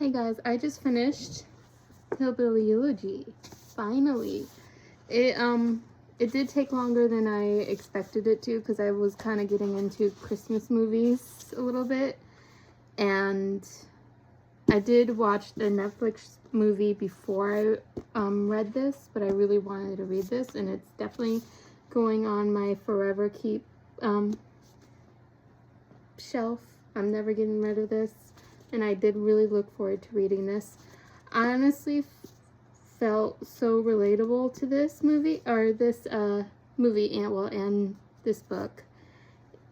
Hey guys, I just finished Hillbilly Elegy. Finally. It it did take longer than I expected it to because I was kind of getting into Christmas movies a little bit. And I did watch the Netflix movie before I read this, but I really wanted to read this, and it's definitely going on my forever keep shelf. I'm never getting rid of this, and I did really look forward to reading this. I honestly felt so relatable to this movie, or this movie, and this book.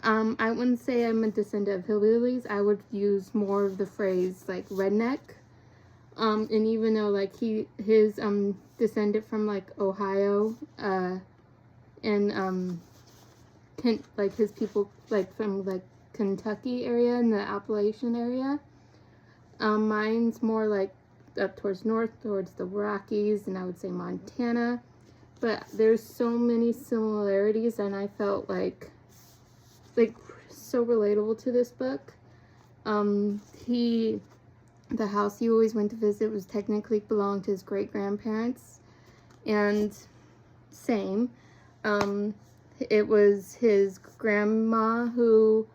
I wouldn't say I'm a descendant of hillbillies. I would use more of the phrase like redneck. And even though like his descended from like Ohio, and like his people like from like Kentucky area and the Appalachian area. Mine's more like up towards north, towards the Rockies, and I would say Montana. But there's so many similarities, and I felt like so relatable to this book. The house he always went to visit was technically belonged to his great-grandparents, and same. It was his grandma who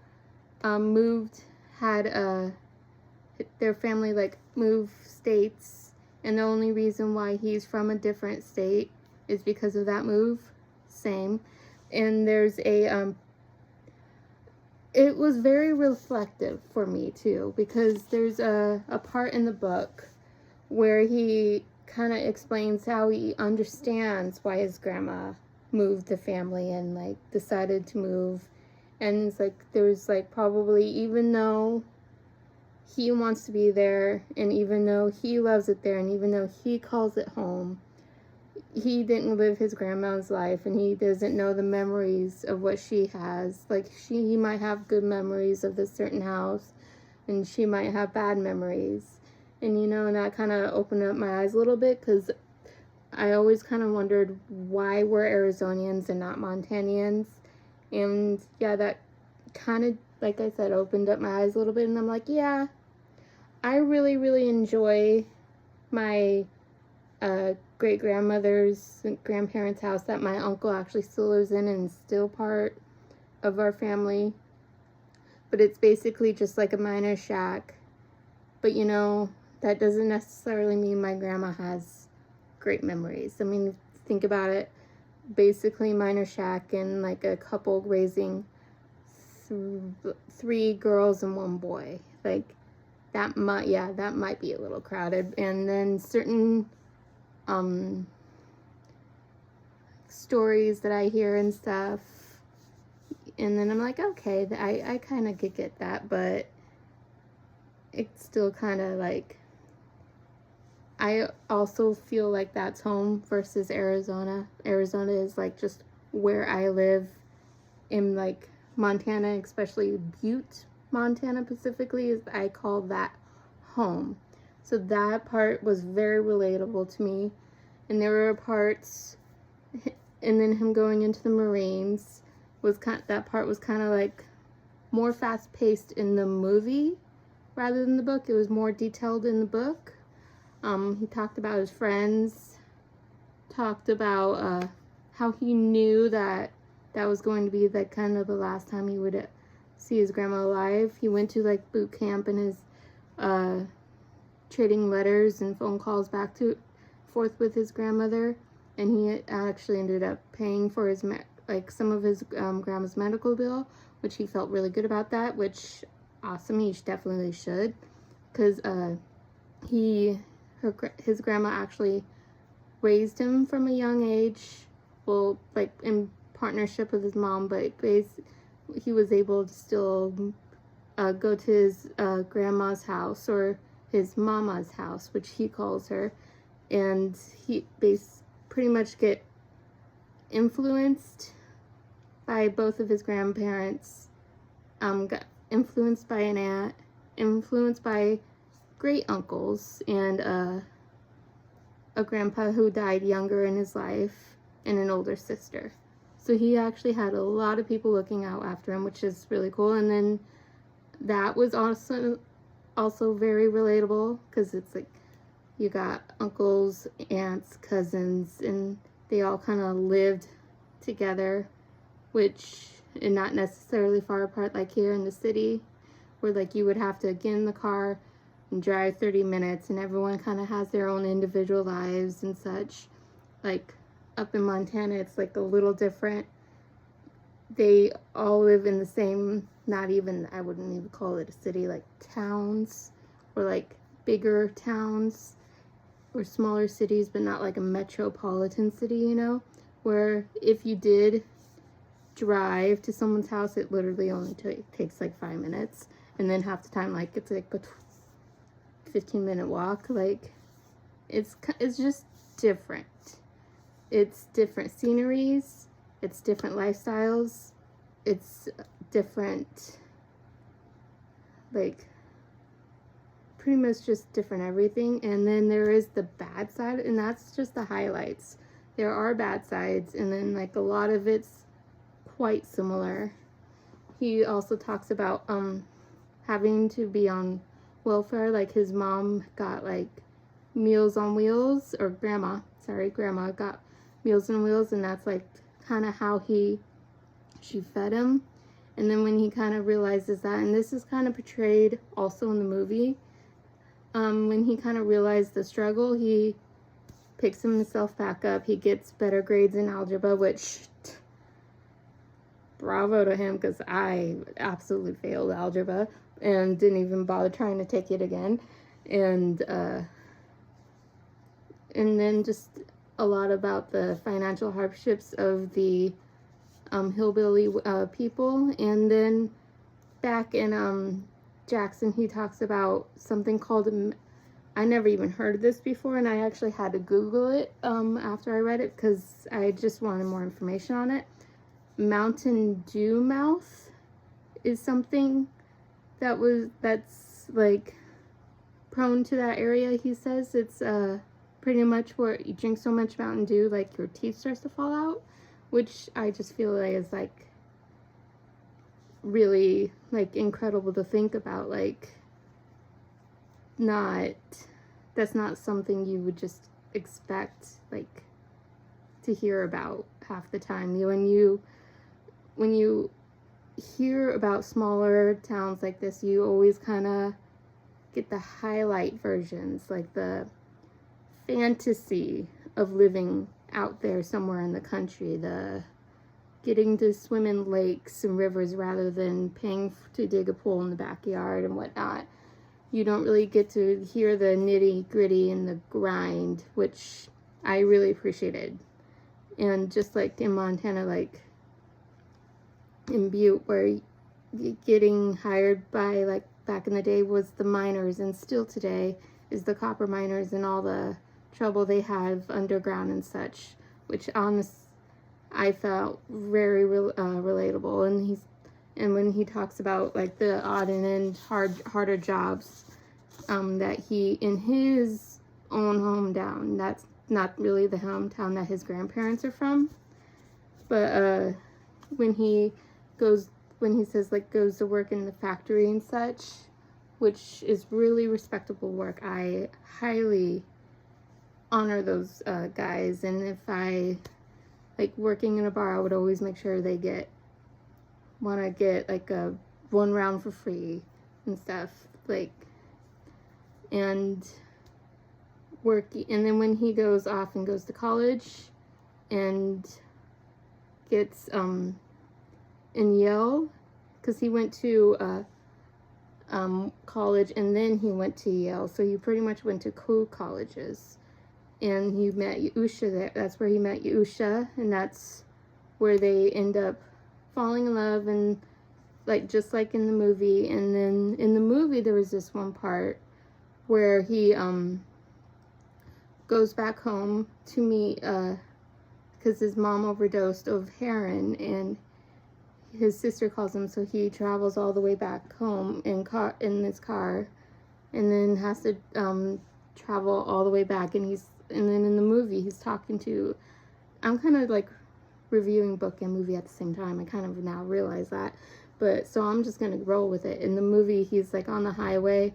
their family like moved states, and the only reason why he's from a different state is because of that move. Same. And there's it was very reflective for me too, because there's a part in the book where he kind of explains how he understands why his grandma moved the family and like decided to move. And it's like there's like probably, even though he wants to be there, and even though he loves it there, and even though he calls it home, he didn't live his grandma's life, and he doesn't know the memories of what she has. Like he might have good memories of this certain house, and she might have bad memories. And and that kind of opened up my eyes a little bit, because I always kind of wondered why we're Arizonians and not Montanians. And yeah, that kind of, like I said, opened up my eyes a little bit, and I'm like, yeah, I really, really enjoy my great-grandmother's and grandparents' house that my uncle actually still lives in and is still part of our family. But it's basically just like a minor shack. But that doesn't necessarily mean my grandma has great memories. I mean, think about it. Basically minor shack and like a couple raising three girls and one boy. Like that might be a little crowded. And then certain stories that I hear and stuff, and then I'm like, okay, I kind of could get that, but it's still kind of like, I also feel like that's home versus Arizona. Arizona is like just where I live. In like Montana, especially Butte, Montana specifically, I call that home. So that part was very relatable to me. And there were parts, and then him going into the Marines that part was kind of like more fast paced in the movie rather than the book. It was more detailed in the book. He talked about his friends, talked about how he knew that was going to be like kind of the last time he would see his grandma alive. He went to like boot camp, and his trading letters and phone calls back to forth with his grandmother, and he actually ended up paying for his some of his grandma's medical bill, which he felt really good about that, which awesome. He definitely should, because his grandma actually raised him from a young age, well, like in partnership with his mom, but he was able to still go to his grandma's house, or his mama's house, which he calls her, and he pretty much get influenced by both of his grandparents, got influenced by an aunt, influenced by great uncles, and a grandpa who died younger in his life, and an older sister. So he actually had a lot of people looking out after him, which is really cool. And then that was also also very relatable because it's like you got uncles, aunts, cousins, and they all kind of lived together, which and not necessarily far apart like here in the city, where like you would have to get in the car and drive 30 minutes, and everyone kind of has their own individual lives and such. Like up in Montana, it's like a little different. They all live in the same, not even, I wouldn't even call it a city, like towns, or like bigger towns or smaller cities, but not like a metropolitan city, you know, where if you did drive to someone's house, it literally only takes like 5 minutes, and then half the time like it's like a 15-minute walk. Like it's just different. It's different sceneries, it's different lifestyles, it's different, like pretty much just different everything. And then there is the bad side, and that's just the highlights. There are bad sides, and then like a lot of it's quite similar. He also talks about having to be on welfare. Like his mom got like Meals on Wheels, or grandma got Meals on Wheels, and that's like kind of how she fed him. And then when he kind of realizes that, and this is kind of portrayed also in the movie, when he kind of realized the struggle, he picks himself back up. He gets better grades in algebra, which bravo to him, because I absolutely failed algebra and didn't even bother trying to take it again. And then just a lot about the financial hardships of the hillbilly people. And then back in Jackson, he talks about something called, I never even heard of this before, and I actually had to Google it after I read it because I just wanted more information on it. Mountain Dew mouth is something that's like prone to that area. He says it's pretty much where you drink so much Mountain Dew, like your teeth starts to fall out, which I just feel like is like really like incredible to think about. Like that's not something you would just expect like to hear about half the time. When you hear about smaller towns like this, you always kind of get the highlight versions, like the fantasy of living out there somewhere in the country, the getting to swim in lakes and rivers rather than paying to dig a pool in the backyard and whatnot. You don't really get to hear the nitty gritty and the grind, which I really appreciated. And just like in Montana, like in Butte, where getting hired by, like back in the day, was the miners, and still today is the copper miners and all the trouble they have underground and such, which I felt very relatable. And when he talks about like the odd and end harder jobs that he, in his own hometown, that's not really the hometown that his grandparents are from, but when he says like goes to work in the factory and such, which is really respectable work. I highly honor those guys, and if I like working in a bar, I would always make sure they want to get like a 1 round for free and stuff, like, and working. And then when he goes off and goes to college and gets in Yale, because he went to college and then he went to Yale, so he pretty much went to co-colleges. And he met Yusha there. That's where he met Yusha, and that's where they end up falling in love, and like just like in the movie. And then in the movie there was this one part where he goes back home to meet because his mom overdosed of heroin, and his sister calls him, so he travels all the way back home in his car, and then has to travel all the way back. And then in the movie he's talking to, I'm kind of like reviewing book and movie at the same time, I kind of now realize that, but so I'm just gonna roll with it. In the movie he's like on the highway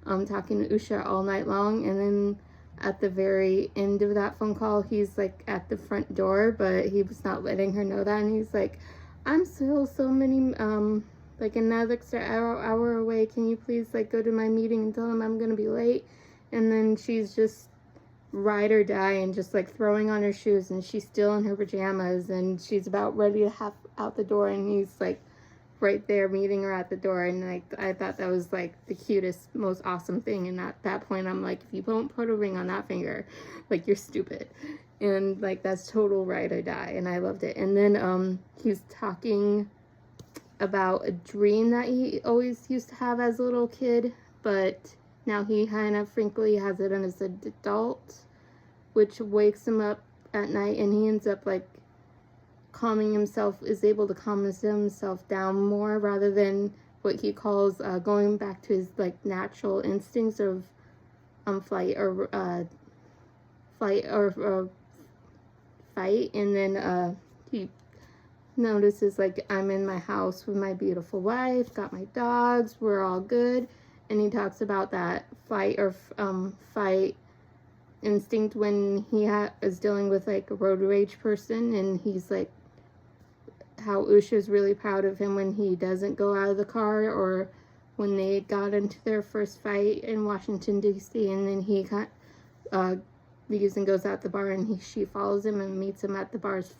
talking to Usha all night long, and then at the very end of that phone call, he's like at the front door, but he was not letting her know that, and he's like, I'm still so many like another extra hour away, can you please like go to my meeting and tell him I'm gonna be late? And then she's just ride or die and just like throwing on her shoes, and she's still in her pajamas, and she's about ready to have out the door, and he's like right there meeting her at the door. And like I thought that was like the cutest, most awesome thing. And at that point I'm like, if you don't put a ring on that finger, like, you're stupid. And like that's total ride or die, and I loved it. And then he's talking about a dream that he always used to have as a little kid, but now he kind of frankly has it as an adult, which wakes him up at night, and he ends up like calming himself, is able to calm himself down more, rather than what he calls going back to his like natural instincts of flight or fight. And then he notices like, I'm in my house with my beautiful wife, got my dogs, we're all good. And he talks about that fight instinct when he is dealing with like a road rage person, and he's like, how Usha's really proud of him when he doesn't go out of the car, or when they got into their first fight in Washington D.C. and then he leaves and goes out the bar, and she follows him and meets him at the bar's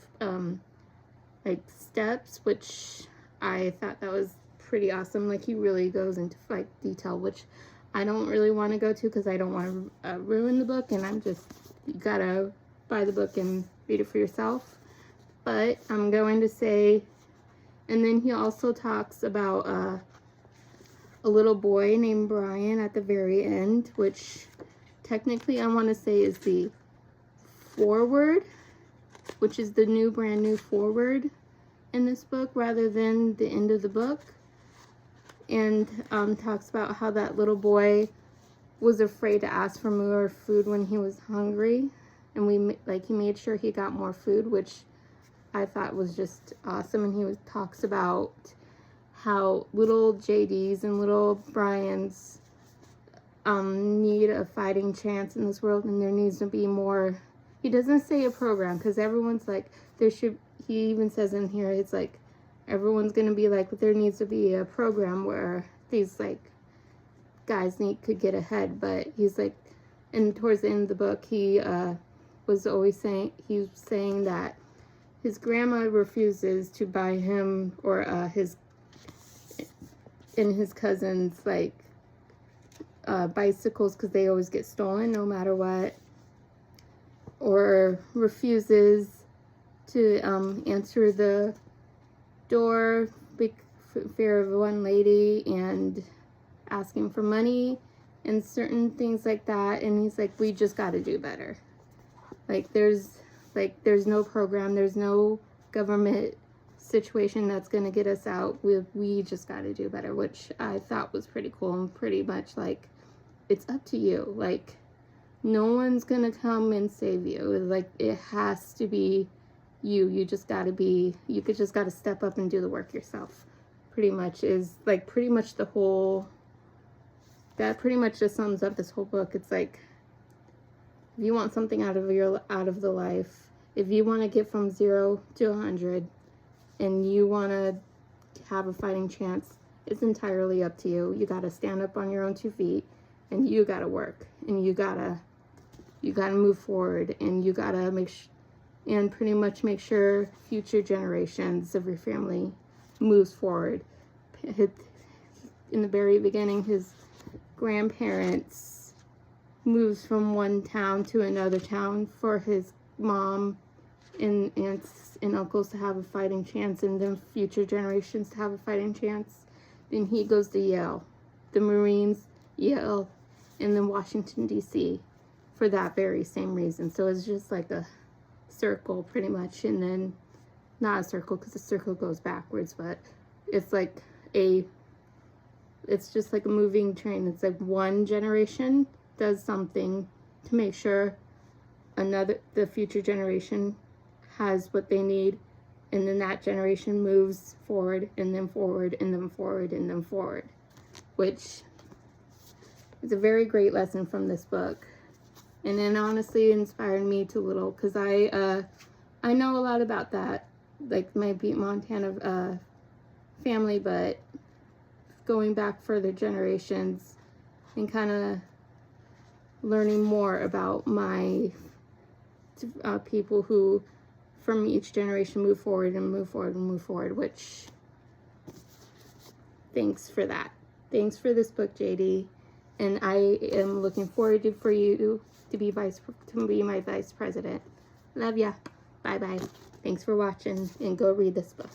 like steps, which I thought that was pretty awesome. Like, he really goes into like detail, which I don't really want to go to because I don't want to ruin the book, and you gotta buy the book and read it for yourself. But I'm going to say, and then he also talks about a little boy named Brian at the very end, which technically I want to say is the foreword, which is the brand new foreword in this book rather than the end of the book. And talks about how that little boy was afraid to ask for more food when he was hungry, and he made sure he got more food, which I thought was just awesome. And he talks about how little JDs and little Brians need a fighting chance in this world, and there needs to be more. He doesn't say a program, because everyone's like, he even says in here, it's like, everyone's gonna be like, but there needs to be a program where these like guys could get ahead. But he's like, and towards the end of the book, he was saying that his grandma refuses to buy him or his cousins like bicycles, because they always get stolen no matter what, or refuses to answer the door, big fear of one lady and asking for money and certain things like that. And he's like, we just got to do better. There's no program, there's no government situation that's going to get us out. We just got to do better, which I thought was pretty cool, and pretty much like, it's up to you. Like, no one's going to come and save you. Like, it has to be you just got to step up and do the work yourself. Pretty much just sums up this whole book. It's like, if you want something out of the life, if you want to get from 0 to 100 and you want to have a fighting chance, it's entirely up to you. You got to stand up on your own 2 feet, and you got to work, and you got to move forward, and you got to pretty much make sure future generations of your family moves forward. In the very beginning, his grandparents moves from one town to another town for his mom and aunts and uncles to have a fighting chance, and then future generations to have a fighting chance. Then he goes to Yale, the Marines, Yale, and then Washington D.C. for that very same reason. So it's just like a circle pretty much, and then not a circle because the circle goes backwards, but it's like it's just like a moving train. It's like one generation does something to make sure the future generation has what they need, and then that generation moves forward, and then forward, and then forward, and then forward, which It's a very great lesson from this book. And then honestly inspired me to little, because I know a lot about that, like my Butte, Montana family, but going back further generations and kind of learning more about my people who from each generation move forward and move forward and move forward, which thanks for that. Thanks for this book, JD. And I am looking forward for you to be my vice president. Love ya. Bye bye. Thanks for watching, and go read this book.